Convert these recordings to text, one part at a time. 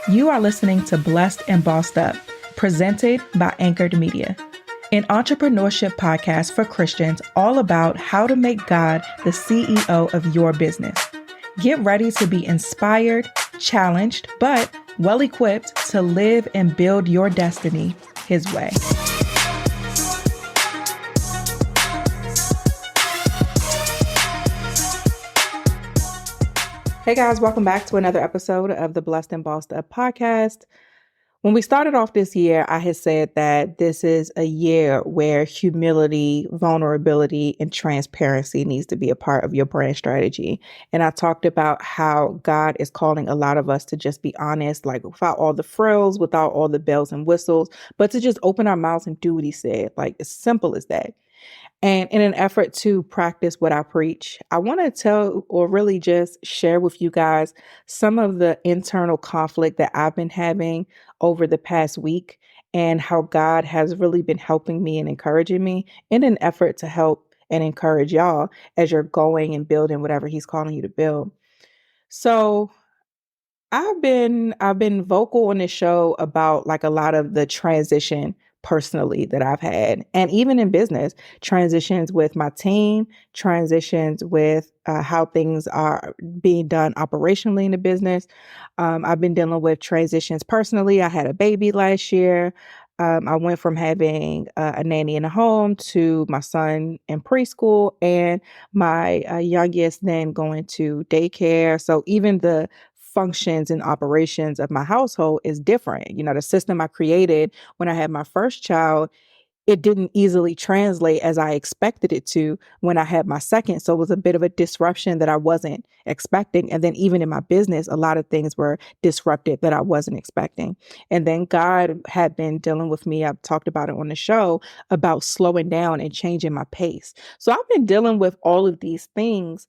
You are listening to Blessed and Bossed Up, presented by Anchored Media, an entrepreneurship podcast for Christians all about how to make God the CEO of your business. Get ready to be inspired, challenged, but well equipped to live and build your destiny His way. Hey guys, welcome back to another episode of the Blessed and Bossed Up podcast. When we started off this year, I had said that this is a year where humility, vulnerability, and transparency needs to be a part of your brand strategy. And I talked about how God is calling a lot of us to just be honest, like without all the frills, without all the bells and whistles, but to just open our mouths and do what He said. Like as simple as that. And in an effort to practice what I preach, I want to tell or really just share with you guys some of the internal conflict that I've been having over the past week and how God has really been helping me and encouraging me in an effort to help and encourage y'all as you're going and building whatever He's calling you to build. So I've been vocal on this show about like a lot of the transition personally that I've had, and even in business, transitions with my team, transitions with how things are being done operationally in the business. I've been dealing with transitions personally. I had a baby last year. I went from having a nanny in the home to my son in preschool and my youngest then going to daycare. So even the functions and operations of my household is different. You know, the system I created when I had my first child, it didn't easily translate as I expected it to when I had my second. So it was a bit of a disruption that I wasn't expecting. And then even in my business, a lot of things were disrupted that I wasn't expecting. And then God had been dealing with me. I've talked about it on the show about slowing down and changing my pace. So I've been dealing with all of these things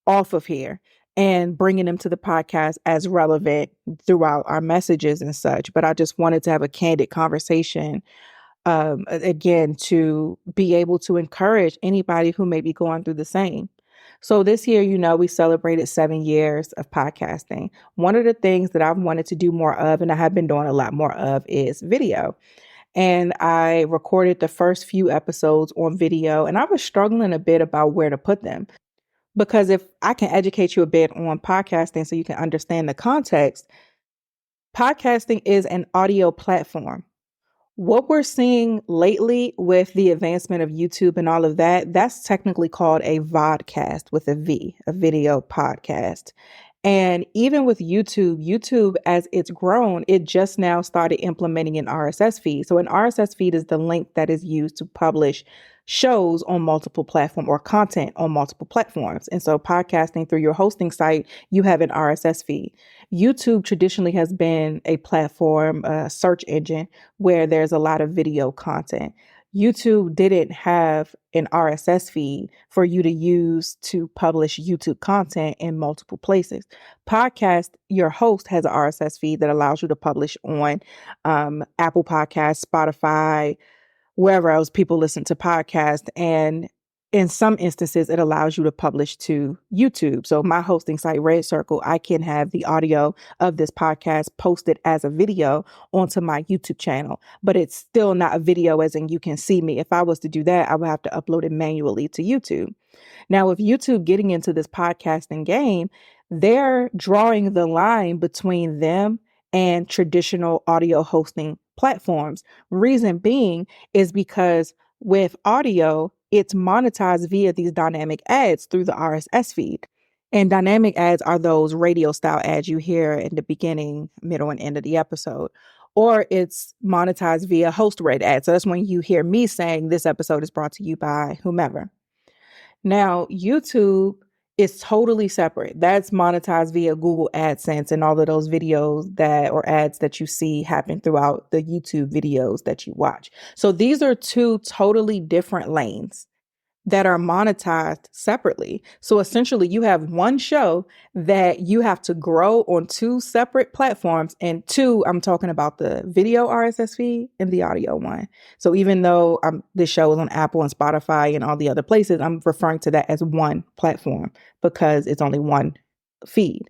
off of here and bringing them to the podcast as relevant throughout our messages and such. But I just wanted to have a candid conversation, again, to be able to encourage anybody who may be going through the same. So this year, you know, we celebrated 7 years of podcasting. One of the things that I've wanted to do more of, and I have been doing a lot more of, is video. And I recorded the first few episodes on video, and I was struggling a bit about where to put them. Because if I can educate you a bit on podcasting so you can understand the context, podcasting is an audio platform. What we're seeing lately with the advancement of YouTube and all of that, that's technically called a vodcast with a V, a video podcast. And even with YouTube, as it's grown, it just now started implementing an RSS feed. So an RSS feed is the link that is used to publish shows on multiple platforms or content on multiple platforms. And so podcasting through your hosting site, you have an RSS feed. YouTube traditionally has been a platform, a search engine where there's a lot of video content. YouTube didn't have an RSS feed for you to use to publish YouTube content in multiple places. Podcast, your host has an RSS feed that allows you to publish on Apple Podcasts, Spotify, wherever else people listen to podcasts. And in some instances, it allows you to publish to YouTube. So my hosting site, Red Circle, I can have the audio of this podcast posted as a video onto my YouTube channel, but it's still not a video as in you can see me. If I was to do that, I would have to upload it manually to YouTube. Now, with YouTube getting into this podcasting game, they're drawing the line between them and traditional audio hosting platforms. Reason being is because with audio, it's monetized via these dynamic ads through the RSS feed. And dynamic ads are those radio style ads you hear in the beginning, middle, and end of the episode. Or it's monetized via host read ads. So that's when you hear me saying this episode is brought to you by whomever. Now, YouTube is totally separate. That's monetized via Google AdSense and all of those videos that or ads that you see happen throughout the YouTube videos that you watch. So these are two totally different lanes that are monetized separately. So essentially you have one show that you have to grow on two separate platforms. And two, I'm talking about the video RSS feed and the audio one. So even though this show is on Apple and Spotify and all the other places, I'm referring to that as one platform because it's only one feed.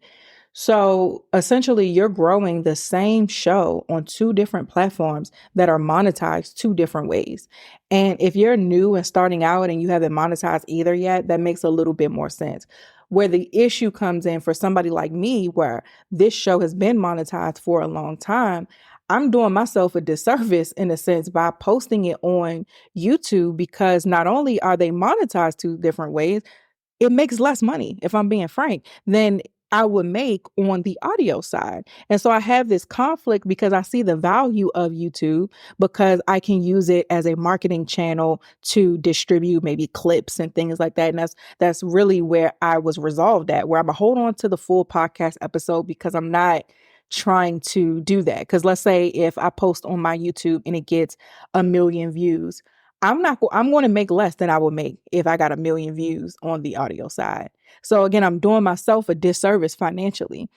So essentially, you're growing the same show on two different platforms that are monetized two different ways. And if you're new and starting out and you haven't monetized either yet, that makes a little bit more sense. Where the issue comes in for somebody like me, where this show has been monetized for a long time, I'm doing myself a disservice in a sense by posting it on YouTube because not only are they monetized two different ways, it makes less money, if I'm being frank, than I would make on the audio side. And so I have this conflict because I see the value of YouTube because I can use it as a marketing channel to distribute maybe clips and things like that. And that's really where I was resolved at, where I'm gonna hold on to the full podcast episode because I'm not trying to do that. Because let's say if I post on my YouTube and it gets 1 million views, I'm going to make less than I would make if I got 1 million views on the audio side. So again, I'm doing myself a disservice financially.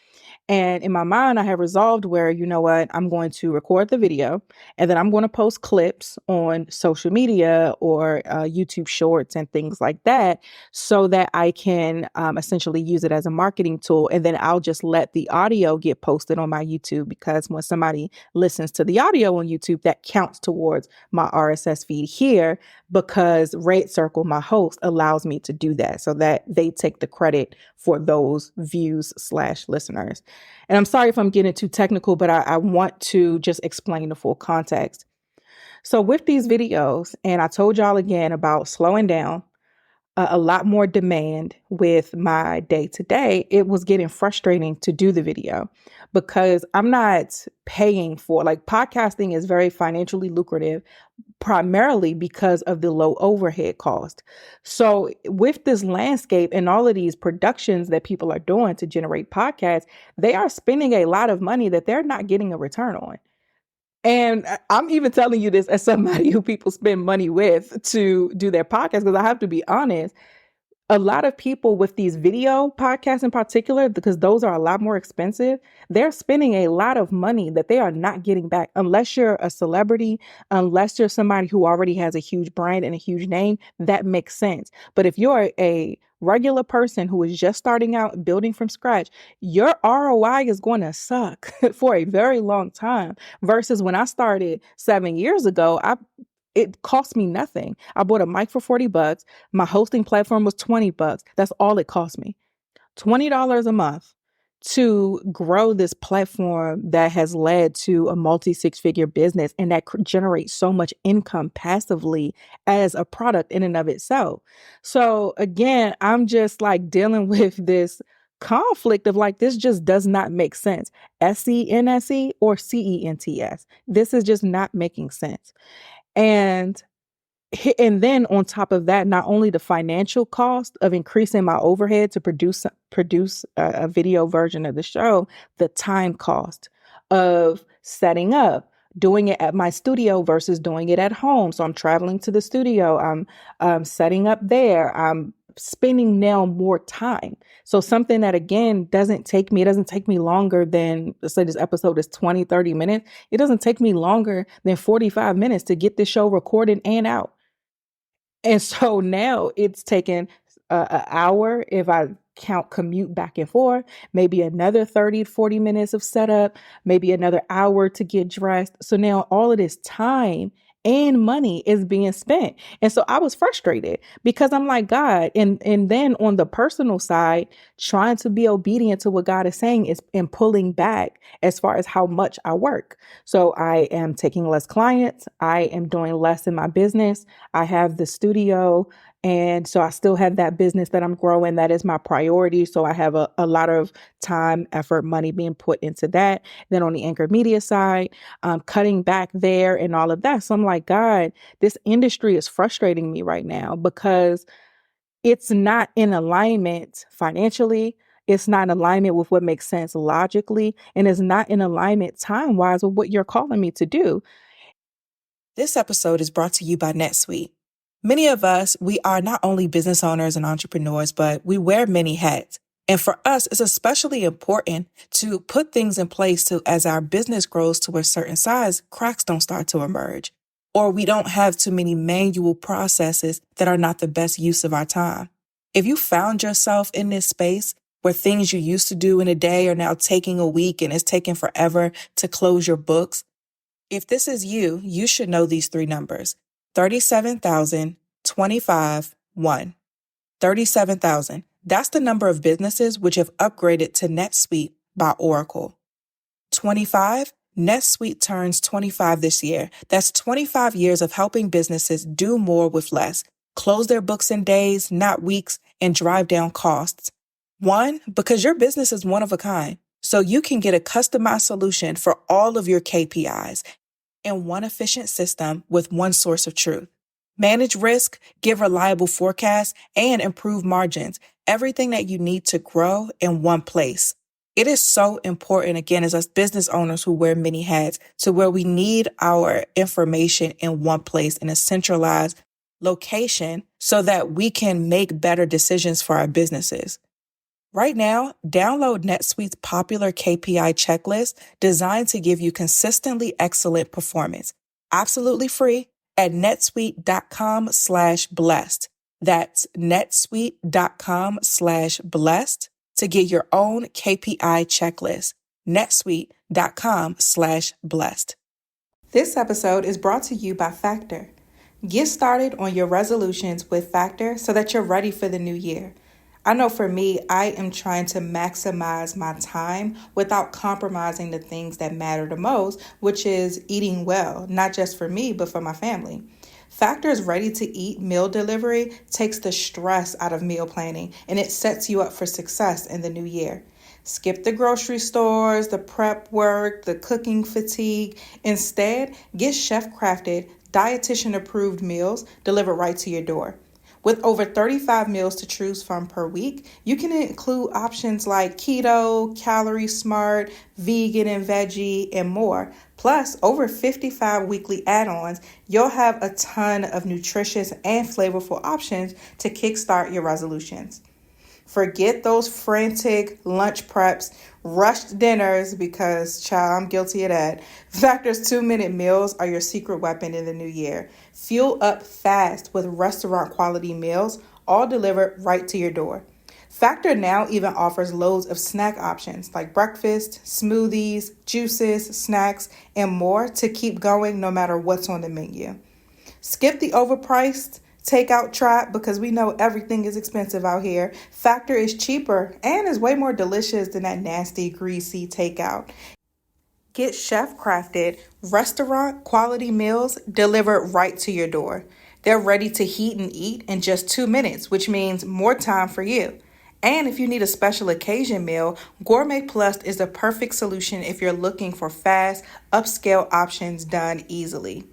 And in my mind, I have resolved where, you know what, I'm going to record the video and then I'm going to post clips on social media or YouTube shorts and things like that so that I can essentially use it as a marketing tool. And then I'll just let the audio get posted on my YouTube because when somebody listens to the audio on YouTube, that counts towards my RSS feed here because Red Circle, my host, allows me to do that so that they take the credit for those views / listeners. And I'm sorry if I'm getting too technical, but I want to just explain the full context. So with these videos, and I told y'all again about slowing down, a lot more demand with my day to day, it was getting frustrating to do the video because I'm not paying for, like, podcasting is very financially lucrative primarily because of the low overhead cost. So with this landscape and all of these productions that people are doing to generate podcasts, they are spending a lot of money that they're not getting a return on. And I'm even telling you this as somebody who people spend money with to do their podcast, because I have to be honest, a lot of people with these video podcasts in particular, because those are a lot more expensive, they're spending a lot of money that they are not getting back unless you're a celebrity, unless you're somebody who already has a huge brand and a huge name. That makes sense. But if you're a regular person who is just starting out building from scratch, your ROI is going to suck for a very long time versus when I started 7 years ago. It cost me nothing. I bought a mic for $40. My hosting platform was $20. That's all it cost me. $20 a month to grow this platform that has led to a multi six-figure business and that generates so much income passively as a product in and of itself. So again, I'm just like dealing with this conflict of like, this just does not make sense. SENSE or CENTS. This is just not making sense. And and then on top of that, not only the financial cost of increasing my overhead to produce a video version of the show, the time cost of setting up, doing it at my studio versus doing it at home. So I'm traveling to the studio, I'm setting up there, I'm spending now more time. So something that again it doesn't take me longer than, let's say this episode is 20-30 minutes. It doesn't take me longer than 45 minutes to get this show recorded and out. And so now it's taken an hour if I count commute back and forth, maybe another 30-40 minutes of setup, maybe another hour to get dressed. So now all of this time and money is being spent. And so I was frustrated because I'm like, God, and then on the personal side, trying to be obedient to what God is saying is and pulling back as far as how much I work. So I am taking less clients. I am doing less in my business. I have the studio. And so I still have that business that I'm growing. That is my priority. So I have a lot of time, effort, money being put into that. Then on the Anchor Media side, cutting back there and all of that. So I'm like, God, this industry is frustrating me right now because it's not in alignment financially. It's not in alignment with what makes sense logically. And it's not in alignment time-wise with what you're calling me to do. This episode is brought to you by NetSuite. Many of us, we are not only business owners and entrepreneurs, but we wear many hats. And for us, it's especially important to put things in place to, as our business grows to a certain size, cracks don't start to emerge, or we don't have too many manual processes that are not the best use of our time. If you found yourself in this space, where things you used to do in a day are now taking a week and it's taking forever to close your books. If this is you, you should know these three numbers: 37,000, 25, 1. 37,000. That's the number of businesses which have upgraded to NetSuite by Oracle. 25, NetSuite turns 25 this year. That's 25 years of helping businesses do more with less, close their books in days, not weeks, and drive down costs. 1, because your business is one of a kind, so you can get a customized solution for all of your KPIs in one efficient system with one source of truth. Manage risk, give reliable forecasts, and improve margins. Everything that you need to grow in one place. It is so important, again, as us business owners who wear many hats, to where we need our information in one place in a centralized location so that we can make better decisions for our businesses. Right now, download NetSuite's popular KPI checklist designed to give you consistently excellent performance. Absolutely free at netsuite.com/blessed. That's netsuite.com/blessed to get your own KPI checklist. netsuite.com/blessed. This episode is brought to you by Factor. Get started on your resolutions with Factor so that you're ready for the new year. I know for me, I am trying to maximize my time without compromising the things that matter the most, which is eating well, not just for me, but for my family. Factor's ready-to-eat meal delivery takes the stress out of meal planning, and it sets you up for success in the new year. Skip the grocery stores, the prep work, the cooking fatigue. Instead, get chef-crafted, dietitian-approved meals delivered right to your door. With over 35 meals to choose from per week, you can include options like keto, calorie smart, vegan and veggie, and more. Plus, over 55 weekly add-ons, you'll have a ton of nutritious and flavorful options to kickstart your resolutions. Forget those frantic lunch preps, rushed dinners, because, child, I'm guilty of that. Factor's 2-minute meals are your secret weapon in the new year. Fuel up fast with restaurant quality meals, all delivered right to your door. Factor now even offers loads of snack options like breakfast, smoothies, juices, snacks, and more to keep going no matter what's on the menu. Skip the overpriced takeout trap because we know everything is expensive out here. Factor is cheaper and is way more delicious than that nasty, greasy takeout. Get chef-crafted, restaurant-quality meals delivered right to your door. They're ready to heat and eat in just 2 minutes, which means more time for you. And if you need a special occasion meal, Gourmet Plus is the perfect solution if you're looking for fast, upscale options done easily.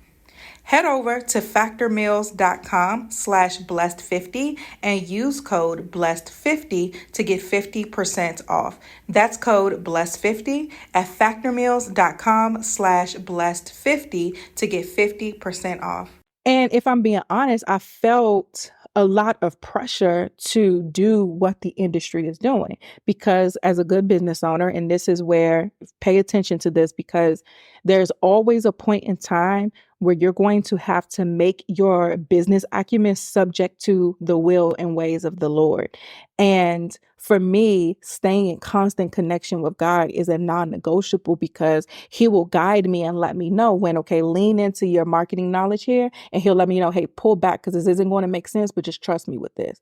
Head over to factormeals.com/blessed50 and use code blessed50 to get 50% off. That's code blessed50 at factormeals.com/blessed50 to get 50% off. And if I'm being honest, I felt a lot of pressure to do what the industry is doing because as a good business owner, and this is where pay attention to this because there's always a point in time where you're going to have to make your business acumen subject to the will and ways of the Lord. And for me, staying in constant connection with God is a non-negotiable because he will guide me and let me know when, okay, lean into your marketing knowledge here. And he'll let me know, hey, pull back because this isn't going to make sense, but just trust me with this.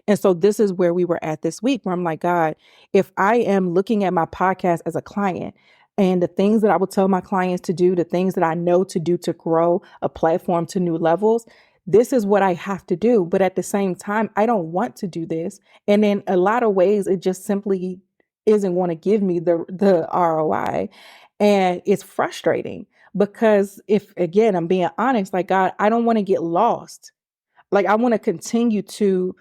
And so this is where we were at this week where I'm like, God, if I am looking at my podcast as a client and the things that I will tell my clients to do, the things that I know to do to grow a platform to new levels, this is what I have to do. But at the same time, I don't want to do this. And in a lot of ways, it just simply isn't going to give me the ROI. And it's frustrating because if, again, I'm being honest, like, God, I don't want to get lost. Like, I want to continue to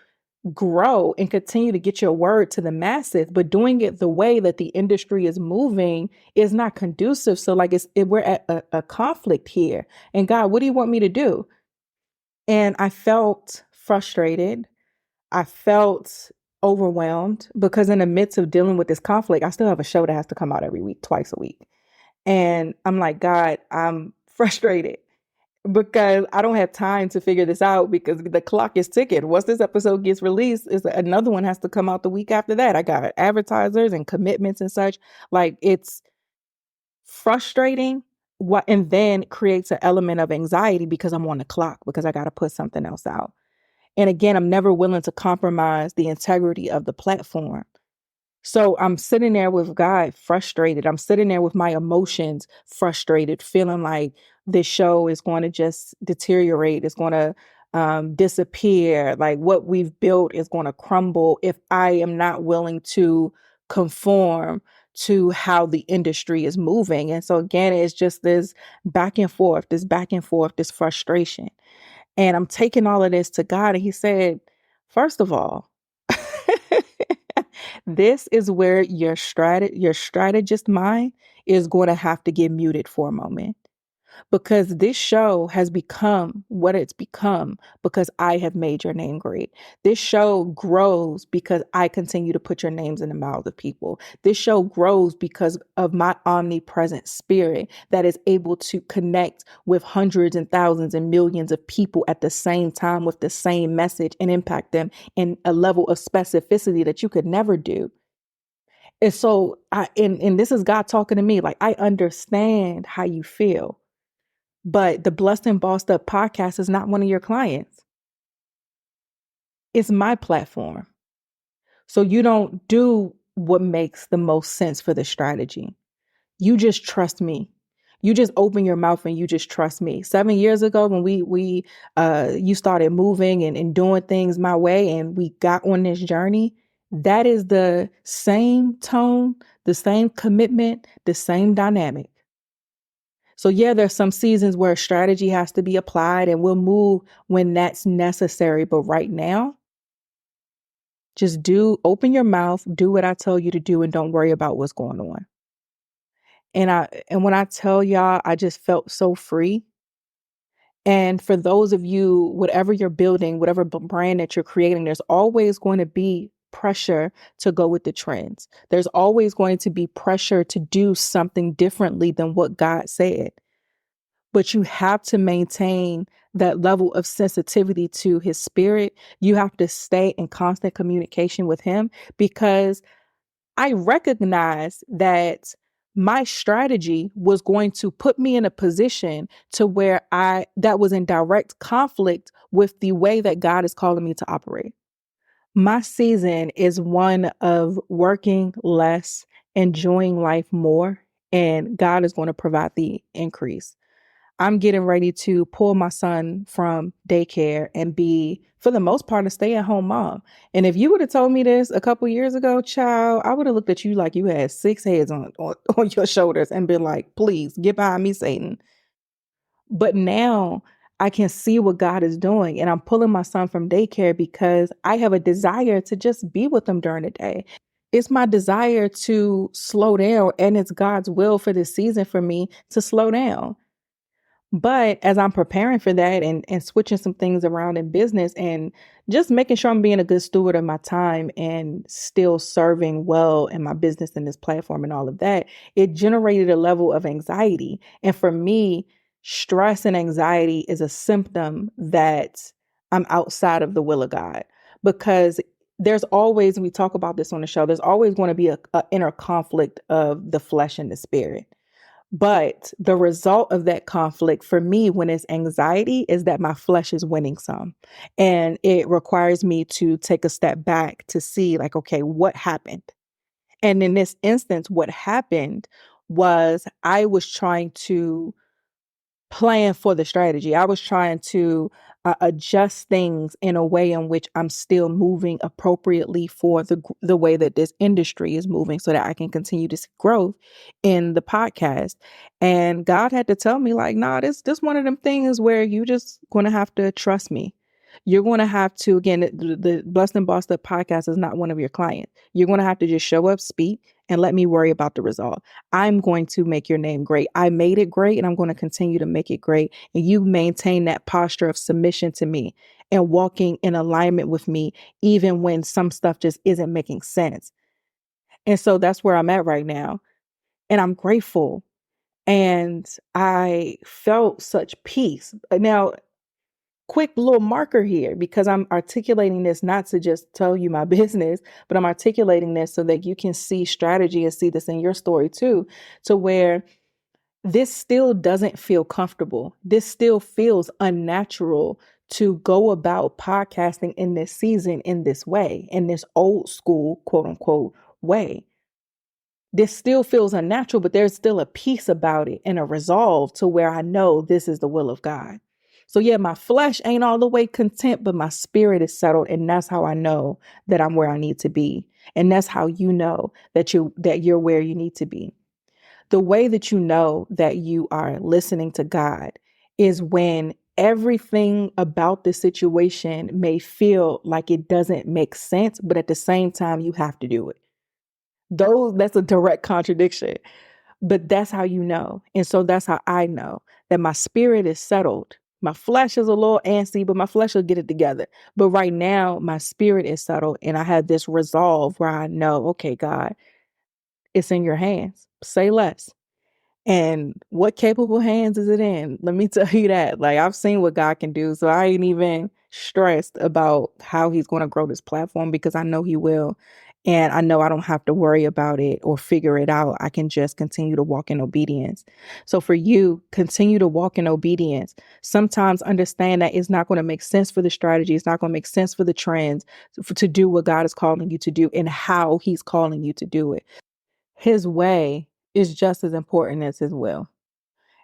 grow and continue to get your word to the masses, but doing it the way that the industry is moving is not conducive. So like we're at a conflict here. And God, what do you want me to do? And I felt frustrated. I felt overwhelmed because in the midst of dealing with this conflict, I still have a show that has to come out every week, twice a week. And I'm like, God, I'm frustrated. because I don't have time to figure this out because the clock is ticking. Once this episode gets released, is another one has to come out the week after that. I got advertisers and commitments and such. Like it's frustrating what and then creates an element of anxiety because I'm on the clock because I got to put something else out. And again, I'm never willing to compromise the integrity of the platform. So I'm sitting there with God frustrated. I'm sitting there with my emotions frustrated, feeling like this show is going to just deteriorate. It's going to disappear. Like what we've built is going to crumble if I am not willing to conform to how the industry is moving. And so again, it's just this back and forth, this frustration. And I'm taking all of this to God. And He said, first of all, this is where your strategist mind is going to have to get muted for a moment because this show has become what it's become because I have made your name great. This show grows because I continue to put your names in the mouths of people. This show grows because of my omnipresent spirit that is able to connect with hundreds and thousands and millions of people at the same time with the same message and impact them in a level of specificity that you could never do. And so and this is God talking to me. Like, I understand how you feel, but the Blessed and Bossed Up podcast is not one of your clients. It's my platform. So you don't do what makes the most sense for the strategy. You just trust me. You just open your mouth and you just trust me. 7 years ago, when you started moving and doing things my way, and we got on this journey, that is the same tone, the same commitment, the same dynamic. So yeah, there's some seasons where strategy has to be applied and we'll move when that's necessary. But right now, just open your mouth, do what I tell you to do, and don't worry about what's going on. And when I tell y'all, I just felt so free. And for those of you, whatever you're building, whatever brand that you're creating, there's always going to be pressure to go with the trends. There's always going to be pressure to do something differently than what God said. But you have to maintain that level of sensitivity to His spirit. You have to stay in constant communication with Him because I recognize that my strategy was going to put me in a position to where that was in direct conflict with the way that God is calling me to operate. My season is one of working less, enjoying life more, and God is going to provide the increase. I'm getting ready to pull my son from daycare and be, for the most part, a stay-at-home mom. And if you would have told me this a couple years ago, child, I would have looked at you like you had six heads on your shoulders and been like, please get behind me, Satan. But now I can see what God is doing. And I'm pulling my son from daycare because I have a desire to just be with him during the day. It's my desire to slow down, and it's God's will for this season for me to slow down. But as I'm preparing for that and switching some things around in business and just making sure I'm being a good steward of my time and still serving well in my business and this platform and all of that, it generated a level of anxiety. And for me, stress and anxiety is a symptom that I'm outside of the will of God because there's always, and we talk about this on the show, there's always going to be a inner conflict of the flesh and the spirit. But the result of that conflict for me, when it's anxiety, is that my flesh is winning some. And it requires me to take a step back to see, like, okay, what happened? And in this instance, what happened was I was trying to plan for the strategy. I was trying to adjust things in a way in which I'm still moving appropriately for the way that this industry is moving so that I can continue to see growth in the podcast. And God had to tell me like, nah, this one of them things where you just going to have to trust me. You're going to have to, again, the Blessed and Bossed Up podcast is not one of your clients. You're going to have to just show up, speak, and let me worry about the result. I'm going to make your name great. I made it great, and I'm going to continue to make it great. And you maintain that posture of submission to me and walking in alignment with me, even when some stuff just isn't making sense. And so that's where I'm at right now. And I'm grateful. And I felt such peace. Now, quick little marker here, because I'm articulating this not to just tell you my business, but I'm articulating this so that you can see strategy and see this in your story too, to where this still doesn't feel comfortable. This still feels unnatural to go about podcasting in this season in this way, in this old school, quote unquote, way. This still feels unnatural, but there's still a peace about it and a resolve to where I know this is the will of God. So yeah, my flesh ain't all the way content, but my spirit is settled. And that's how I know that I'm where I need to be. And that's how you know that you're where you need to be. The way that you know that you are listening to God is when everything about the situation may feel like it doesn't make sense, but at the same time, you have to do it. That's a direct contradiction, but that's how you know. And so that's how I know that my spirit is settled. My flesh is a little antsy, but my flesh will get it together. But right now, my spirit is settled and I have this resolve where I know, okay, God, it's in your hands. Say less. And what capable hands is it in? Let me tell you that. Like, I've seen what God can do. So I ain't even stressed about how he's going to grow this platform, because I know he will. And I know I don't have to worry about it or figure it out. I can just continue to walk in obedience. So for you, continue to walk in obedience. Sometimes understand that it's not going to make sense for the strategy. It's not going to make sense for the trends to do what God is calling you to do and how he's calling you to do it. His way is just as important as his will.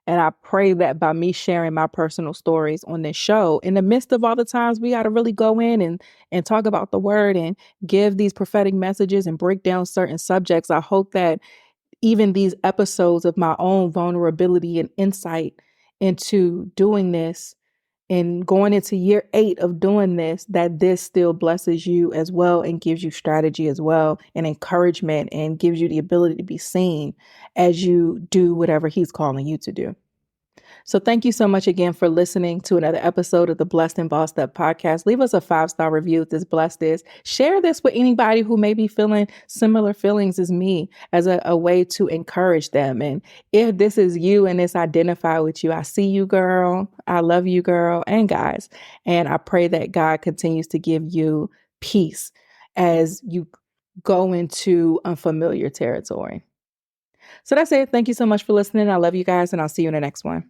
And I pray that by me sharing my personal stories on this show, in the midst of all the times we got to really go in and talk about the word and give these prophetic messages and break down certain subjects, I hope that even these episodes of my own vulnerability and insight into doing this and going into year 8 of doing this, that this still blesses you as well and gives you strategy as well and encouragement and gives you the ability to be seen as you do whatever he's calling you to do. So thank you so much again for listening to another episode of the Blessed and Bossed Up podcast. Leave us a 5-star review if this blessed is. Share this with anybody who may be feeling similar feelings as me, as a way to encourage them. And if this is you and this identify with you, I see you, girl. I love you, girl, and guys. And I pray that God continues to give you peace as you go into unfamiliar territory. So that's it. Thank you so much for listening. I love you guys, and I'll see you in the next one.